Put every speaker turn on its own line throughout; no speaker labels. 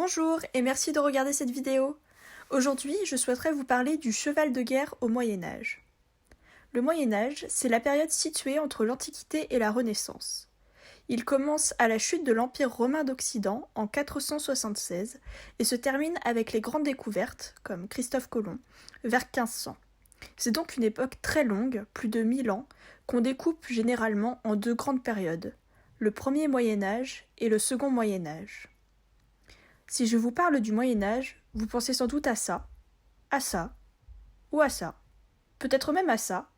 Bonjour et merci de regarder cette vidéo. Aujourd'hui, je souhaiterais vous parler du cheval de guerre au Moyen-Âge. Le Moyen-Âge, c'est la période située entre l'Antiquité et la Renaissance. Il commence à la chute de l'Empire romain d'Occident en 476 et se termine avec les grandes découvertes, comme Christophe Colomb, vers 1500. C'est donc une époque très longue, plus de 1000 ans, qu'on découpe généralement en deux grandes périodes, le premier Moyen-Âge et le second Moyen-Âge. Si je vous parle du Moyen-Âge, vous pensez sans doute à ça, ou à ça, peut-être même à ça,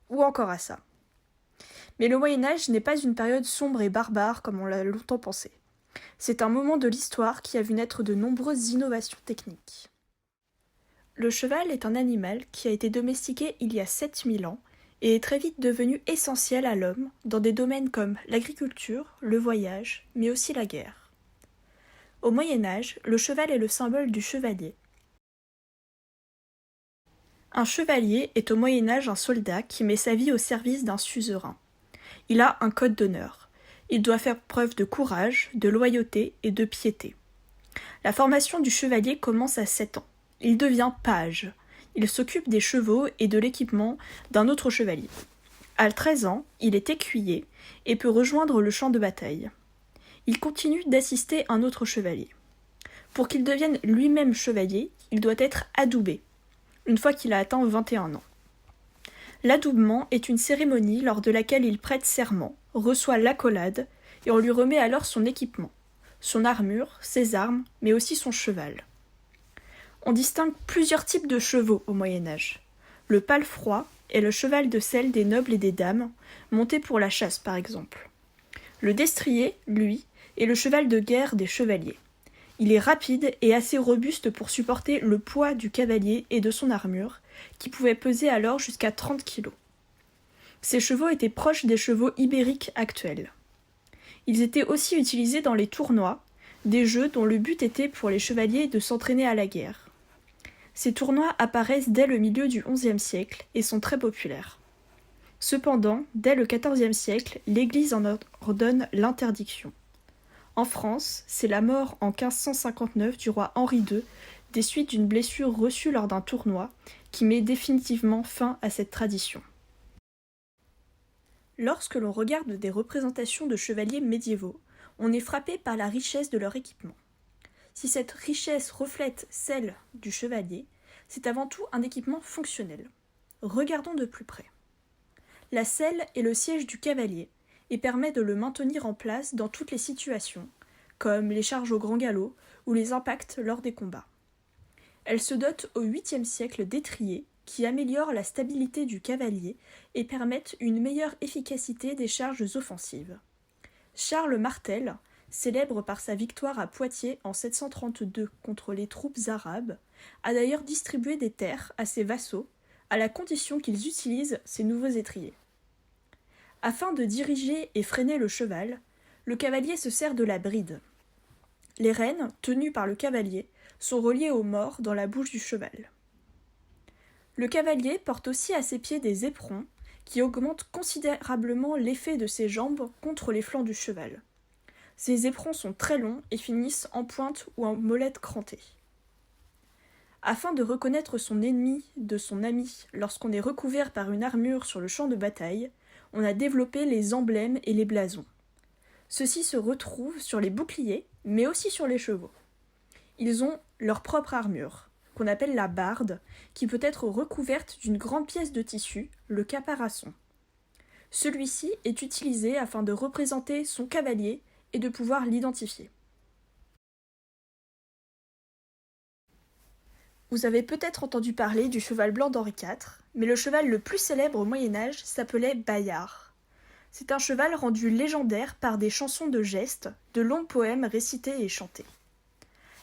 ou encore à ça. Mais le Moyen-Âge n'est pas une période sombre et barbare comme on l'a longtemps pensé. C'est un moment de l'histoire qui a vu naître de nombreuses innovations techniques. Le cheval est un animal qui a été domestiqué il y a 7000 ans et est très vite devenu essentiel à l'homme dans des domaines comme l'agriculture, le voyage, mais aussi la guerre. Au Moyen-Âge, le cheval est le symbole du chevalier. Un chevalier est au Moyen-Âge un soldat qui met sa vie au service d'un suzerain. Il a un code d'honneur. Il doit faire preuve de courage, de loyauté et de piété. La formation du chevalier commence à 7 ans. Il devient page. Il s'occupe des chevaux et de l'équipement d'un autre chevalier. À 13 ans, il est écuyer et peut rejoindre le champ de bataille. Il continue d'assister un autre chevalier. Pour qu'il devienne lui-même chevalier, il doit être adoubé, une fois qu'il a atteint 21 ans. L'adoubement est une cérémonie lors de laquelle il prête serment, reçoit l'accolade, et on lui remet alors son équipement, son armure, ses armes, mais aussi son cheval. On distingue plusieurs types de chevaux au Moyen-Âge. Le palefroid est le cheval de selle des nobles et des dames, monté pour la chasse par exemple. Le destrier, lui, est le cheval de guerre des chevaliers. Il est rapide et assez robuste pour supporter le poids du cavalier et de son armure, qui pouvait peser alors jusqu'à 30 kg. Ces chevaux étaient proches des chevaux ibériques actuels. Ils étaient aussi utilisés dans les tournois, des jeux dont le but était pour les chevaliers de s'entraîner à la guerre. Ces tournois apparaissent dès le milieu du XIe siècle et sont très populaires. Cependant, dès le XIVe siècle, l'Église en ordonne l'interdiction. En France, c'est la mort en 1559 du roi Henri II des suites d'une blessure reçue lors d'un tournoi qui met définitivement fin à cette tradition. Lorsque l'on regarde des représentations de chevaliers médiévaux, on est frappé par la richesse de leur équipement. Si cette richesse reflète celle du chevalier, c'est avant tout un équipement fonctionnel. Regardons de plus près. La selle est le siège du cavalier et permet de le maintenir en place dans toutes les situations, comme les charges au grand galop ou les impacts lors des combats. Elle se dote au 8e siècle d'étriers qui améliorent la stabilité du cavalier et permettent une meilleure efficacité des charges offensives. Charles Martel, célèbre par sa victoire à Poitiers en 732 contre les troupes arabes, a d'ailleurs distribué des terres à ses vassaux, à la condition qu'ils utilisent ces nouveaux étriers. Afin de diriger et freiner le cheval, le cavalier se sert de la bride. Les rênes, tenues par le cavalier, sont reliées au mors dans la bouche du cheval. Le cavalier porte aussi à ses pieds des éperons qui augmentent considérablement l'effet de ses jambes contre les flancs du cheval. Ces éperons sont très longs et finissent en pointe ou en molette crantée. Afin de reconnaître son ennemi de son ami lorsqu'on est recouvert par une armure sur le champ de bataille, on a développé les emblèmes et les blasons. Ceux-ci se retrouvent sur les boucliers, mais aussi sur les chevaux. Ils ont leur propre armure, qu'on appelle la barde, qui peut être recouverte d'une grande pièce de tissu, le caparaçon. Celui-ci est utilisé afin de représenter son cavalier et de pouvoir l'identifier. Vous avez peut-être entendu parler du cheval blanc d'Henri IV, mais le cheval le plus célèbre au Moyen-Âge s'appelait Bayard. C'est un cheval rendu légendaire par des chansons de gestes, de longs poèmes récités et chantés.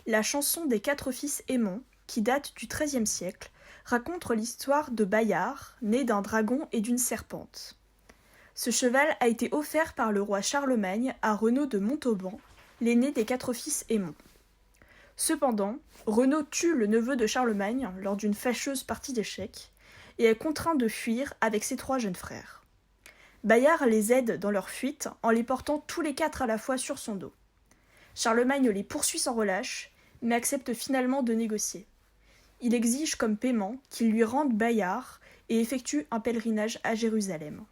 La chanson des 4 fils Aymon, qui date du XIIIe siècle, raconte l'histoire de Bayard, né d'un dragon et d'une serpente. Ce cheval a été offert par le roi Charlemagne à Renaud de Montauban, l'aîné des 4 fils Aymon. Cependant, Renaud tue le neveu de Charlemagne lors d'une fâcheuse partie d'échecs et est contraint de fuir avec ses 3 jeunes frères. Bayard les aide dans leur fuite en les portant tous les 4 à la fois sur son dos. Charlemagne les poursuit sans relâche, mais accepte finalement de négocier. Il exige comme paiement qu'ils lui rendent Bayard et effectue un pèlerinage à Jérusalem.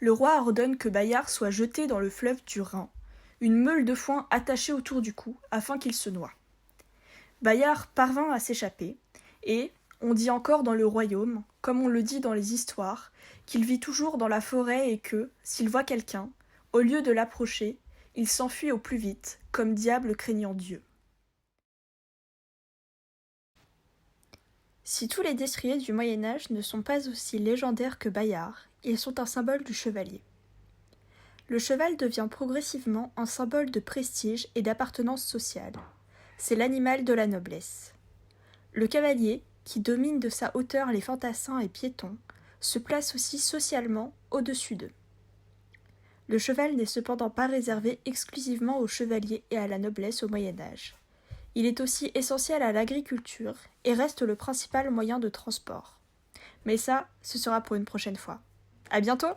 Le roi ordonne que Bayard soit jeté dans le fleuve du Rhin, une meule de foin attachée autour du cou afin qu'il se noie. Bayard parvint à s'échapper, et on dit encore dans le royaume, comme on le dit dans les histoires, qu'il vit toujours dans la forêt et que, s'il voit quelqu'un, au lieu de l'approcher, il s'enfuit au plus vite, comme diable craignant Dieu. Si tous les destriers du Moyen-Âge ne sont pas aussi légendaires que Bayard, ils sont un symbole du chevalier. Le cheval devient progressivement un symbole de prestige et d'appartenance sociale. C'est l'animal de la noblesse. Le cavalier, qui domine de sa hauteur les fantassins et piétons, se place aussi socialement au-dessus d'eux. Le cheval n'est cependant pas réservé exclusivement aux chevaliers et à la noblesse au Moyen-Âge. Il est aussi essentiel à l'agriculture et reste le principal moyen de transport. Mais ça, ce sera pour une prochaine fois. À bientôt!